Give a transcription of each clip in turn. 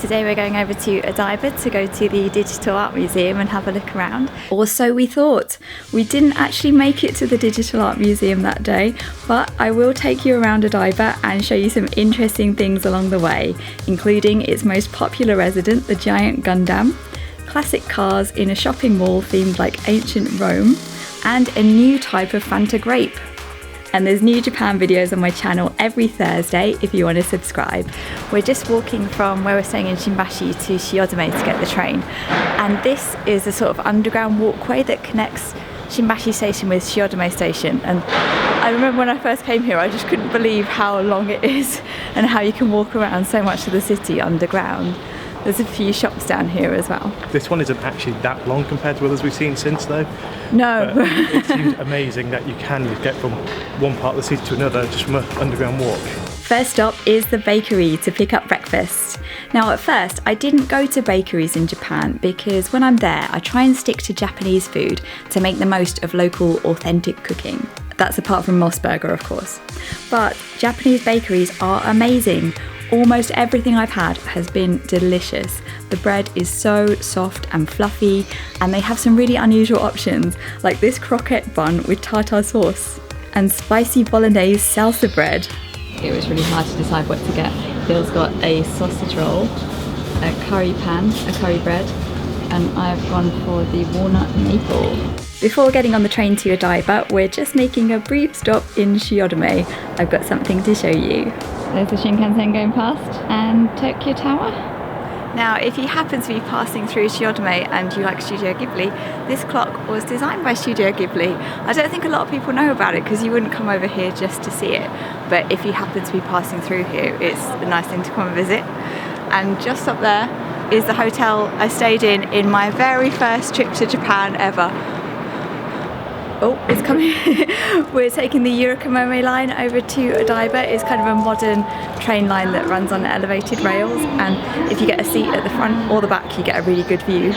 Today we're going over to Odaiba to go to the Digital Art Museum and have a look around. Or so we thought. We didn't actually make it to the Digital Art Museum that day, but I will take you around Odaiba and show you some interesting things along the way, including its most popular resident, the giant Gundam, classic cars in a shopping mall themed like ancient Rome, and a new type of Fanta grape. And there's new Japan videos on my channel every Thursday if you want to subscribe. We're just walking from where we're staying in Shimbashi to Shiodome to get the train. And this is a sort of underground walkway that connects Shimbashi station with Shiodome station. And I remember when I first came here, I just couldn't believe how long it is and how you can walk around so much of the city underground. There's a few shops down here as well. This one isn't actually that long compared to others we've seen since though. No. But it seems amazing that you can get from one part of the city to another just from an underground walk. First stop is the bakery to pick up breakfast. Now at first I didn't go to bakeries in Japan because when I'm there I try and stick to Japanese food to make the most of local authentic cooking. That's apart from Mossburger of course. But Japanese bakeries are amazing. Almost everything I've had has been delicious. The bread is so soft and fluffy, and they have some really unusual options, like this croquette bun with tartar sauce and spicy bolognese salsa bread. It was really hard to decide what to get. Phil's got a sausage roll, a curry pan, a curry bread, and I've gone for the walnut maple. Before getting on the train to Odaiba, we're just making a brief stop in Shiodome. I've got something to show you. There's the Shinkansen going past and Tokyo Tower. Now, if you happen to be passing through Shiodome and you like Studio Ghibli, this clock was designed by Studio Ghibli. I don't think a lot of people know about it because you wouldn't come over here just to see it. But if you happen to be passing through here, it's a nice thing to come and visit. And just up there is the hotel I stayed in my very first trip to Japan ever. Oh, it's coming. We're taking the Yurikamome line over to Odaiba. It's kind of a modern train line that runs on elevated rails, and if you get a seat at the front or the back you get a really good view.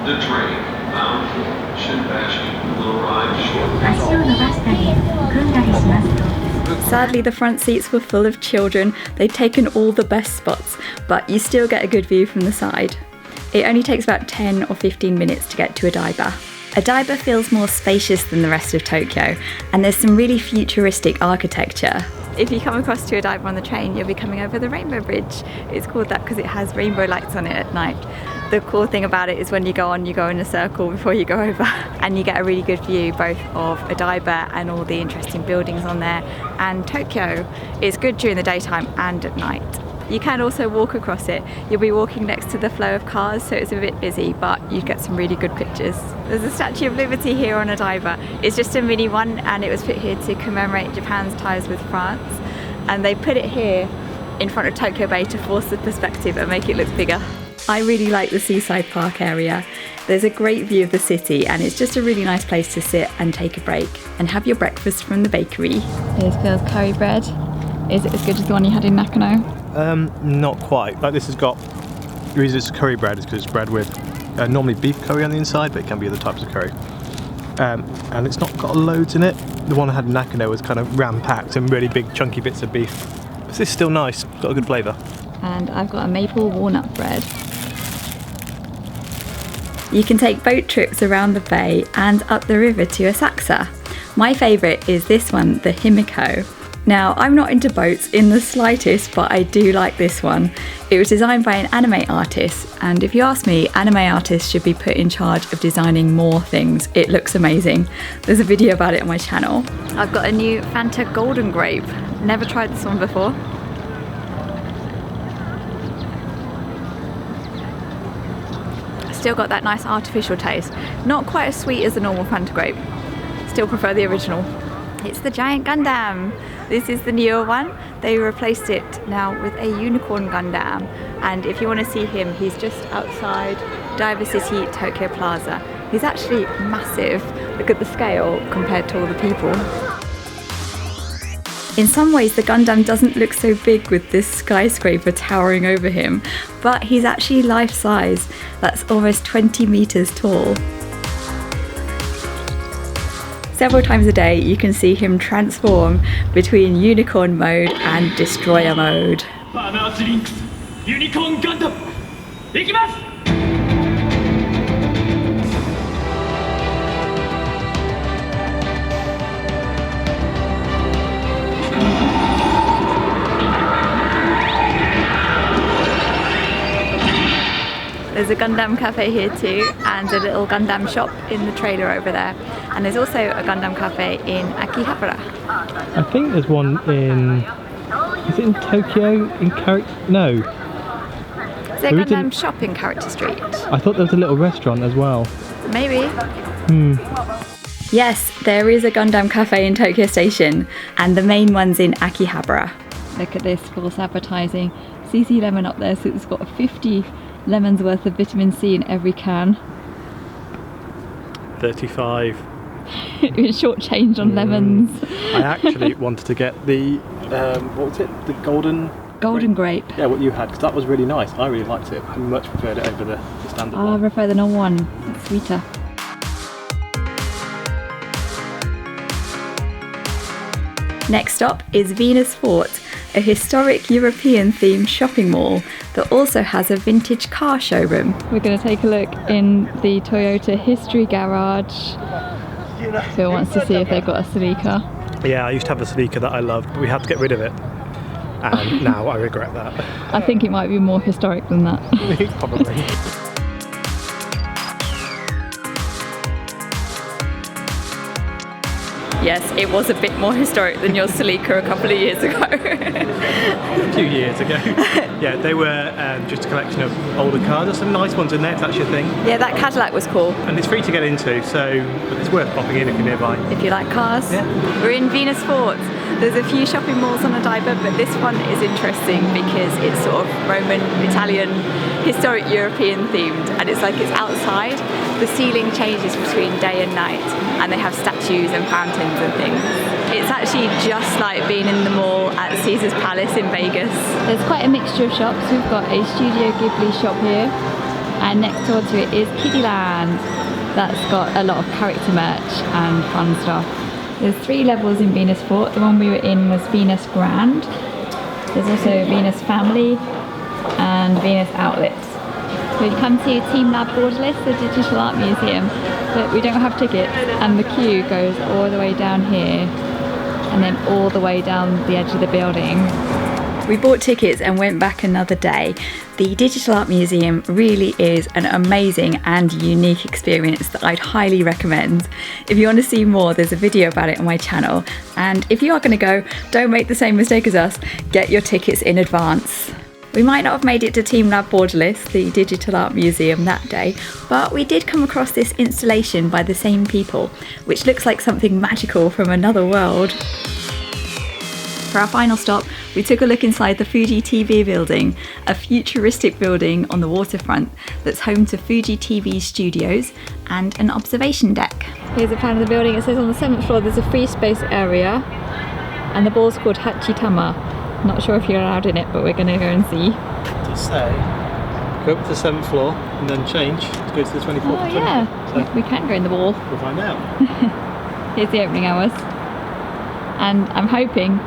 The train bound for Shimbashi will arrive shortly. Sadly, the front seats were full of children. They'd taken all the best spots, but you still get a good view from the side. It only takes about 10 or 15 minutes to get to Odaiba. Odaiba feels more spacious than the rest of Tokyo, and there's some really futuristic architecture. If you come across to Odaiba on the train, you'll be coming over the Rainbow Bridge. It's called that because it has rainbow lights on it at night. The cool thing about it is when you go on, you go in a circle before you go over, and you get a really good view both of Odaiba and all the interesting buildings on there. And Tokyo is good during the daytime and at night. You can also walk across it. You'll be walking next to the flow of cars, so it's a bit busy, but you get some really good pictures. There's a Statue of Liberty here on Odaiba. It's just a mini one, and it was put here to commemorate Japan's ties with France. And they put it here in front of Tokyo Bay to force the perspective and make it look bigger. I really like the seaside park area. There's a great view of the city, and it's just a really nice place to sit and take a break and have your breakfast from the bakery. Here's Phil's curry bread. Is it as good as the one you had in Nakano? Not quite. Like this has got, the reason it's curry bread is because it's bread with normally beef curry on the inside, but it can be other types of curry. And it's not got loads in it. The one I had in Nakano was kind of ram-packed and really big chunky bits of beef. But this is still nice, it's got a good flavour. And I've got a maple walnut bread. You can take boat trips around the bay and up the river to Asakusa. My favourite is this one, the Himiko. Now, I'm not into boats in the slightest, but I do like this one. It was designed by an anime artist, and if you ask me, anime artists should be put in charge of designing more things. It looks amazing. There's a video about it on my channel. I've got a new Fanta Golden Grape. Never tried this one before. Still got that nice artificial taste. Not quite as sweet as the normal Fanta grape. Still prefer the original. It's the giant Gundam. This is the newer one. They replaced it now with a unicorn Gundam. And if you want to see him, he's just outside Diver City Tokyo Plaza. He's actually massive. Look at the scale compared to all the people. In some ways, the Gundam doesn't look so big with this skyscraper towering over him, but he's actually life-size. That's almost 20 meters tall. Several times a day you can see him transform between unicorn mode and destroyer mode. Unicorn Gundam! Ikimasu! There's a Gundam cafe here too, and a little Gundam shop in the trailer over there. And there's also a Gundam cafe in Akihabara. I think there's one in... Is it in Tokyo? In No. Is there a Gundam shop in Character Street? I thought there was a little restaurant as well. Maybe. Yes, there is a Gundam cafe in Tokyo Station, and the main one's in Akihabara. Look at this false advertising. CC lemon up there, so it's got 50 lemons worth of vitamin C in every can. 35. It was shortchanged on lemons. I actually wanted to get the, what was it? The golden grape. Yeah, what you had, because that was really nice. I really liked it. I much preferred it over the standard one. I prefer the normal one. It's sweeter. Next stop is Venus Fort, a historic European themed shopping mall that also has a vintage car showroom. We're going to take a look in the Toyota History Garage. Phil wants to see if they've got a Celica. Yeah, I used to have a Celica that I loved, but we had to get rid of it. And now I regret that. I think it might be more historic than that. Probably. Yes, it was a bit more historic than your Celica a couple of years ago. 2 years ago. Yeah, they were just a collection of older cars. There's some nice ones in there, if that's your thing. Yeah, that Cadillac was cool. And it's free to get into, so but it's worth popping in if you're nearby. If you like cars. Yeah. We're in Venus Fort. There's a few shopping malls on Odaiba, but this one is interesting because it's sort of Roman, Italian, historic European themed, and it's like it's outside. The ceiling changes between day and night, and they have statues and fountains and things. It's actually just like being in the mall at Caesar's Palace in Vegas. There's quite a mixture of shops. We've got a Studio Ghibli shop here, and next door to it is Kiddieland. That's got a lot of character merch and fun stuff. There's 3 levels in Venus Fort. The one we were in was Venus Grand. There's also Venus Family and Venus Outlets. We've come to TeamLab Borderless, the digital art museum, but we don't have tickets, and the queue goes all the way down here and then all the way down the edge of the building. We bought tickets and went back another day. The Digital Art Museum really is an amazing and unique experience that I'd highly recommend. If you want to see more, there's a video about it on my channel. And if you are going to go, don't make the same mistake as us, get your tickets in advance. We might not have made it to TeamLab Borderless, the Digital Art Museum, that day, but we did come across this installation by the same people, which looks like something magical from another world. For our final stop, we took a look inside the Fuji TV building, a futuristic building on the waterfront that's home to Fuji TV studios and an observation deck. Here's a plan of the building. It says on the 7th floor there's a free space area, and the ball's called Hachitama. Not sure if you're allowed in it, but we're going to go and see. To say, go up to the 7th floor and then change to go to the 24th. Oh yeah, so we can go in the ball. We'll find out. Here's the opening hours, and I'm hoping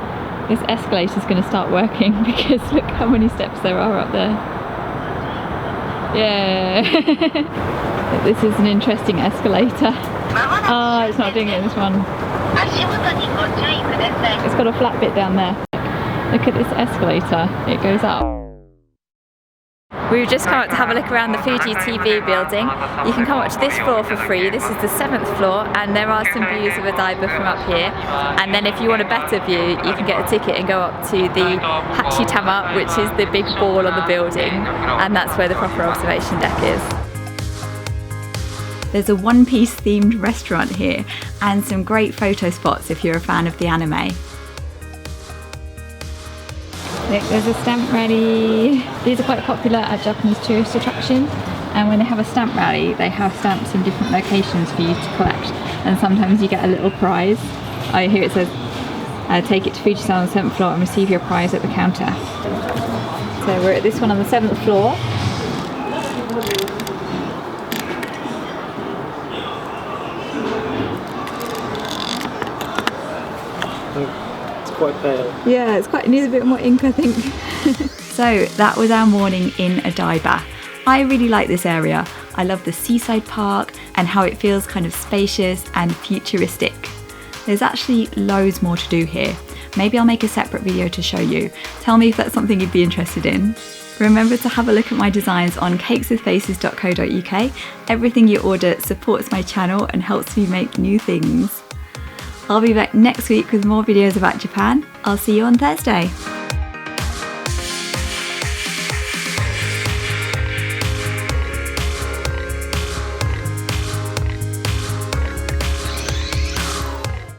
this escalator is going to start working because look how many steps there are up there. Yeah. This is an interesting escalator. Oh, it's not doing it in this one. It's got a flat bit down there. Look at this escalator, it goes up. We've just come up to have a look around the Fuji TV building. You can come up to this floor for free. This is the 7th floor, and there are some views of Odaiba from up here. And then if you want a better view, you can get a ticket and go up to the Hachitama, which is the big ball on the building, and that's where the proper observation deck is. There's a One Piece themed restaurant here, and some great photo spots if you're a fan of the anime. Look, there's a stamp rally. These are quite popular at Japanese tourist attractions, and when they have a stamp rally they have stamps in different locations for you to collect, and sometimes you get a little prize. Oh, here it says take it to Fuji-san on the 7th floor and receive your prize at the counter. So we're at this one on the 7th floor. quite pale. Yeah, it needs a bit more ink, I think. So that was our morning in Odaiba. I really like this area. I love the seaside park and how it feels kind of spacious and futuristic. There's actually loads more to do here. Maybe I'll make a separate video to show you. Tell me if that's something you'd be interested in. Remember to have a look at my designs on cakeswithfaces.co.uk. Everything you order supports my channel and helps me make new things. I'll be back next week with more videos about Japan. I'll see you on Thursday.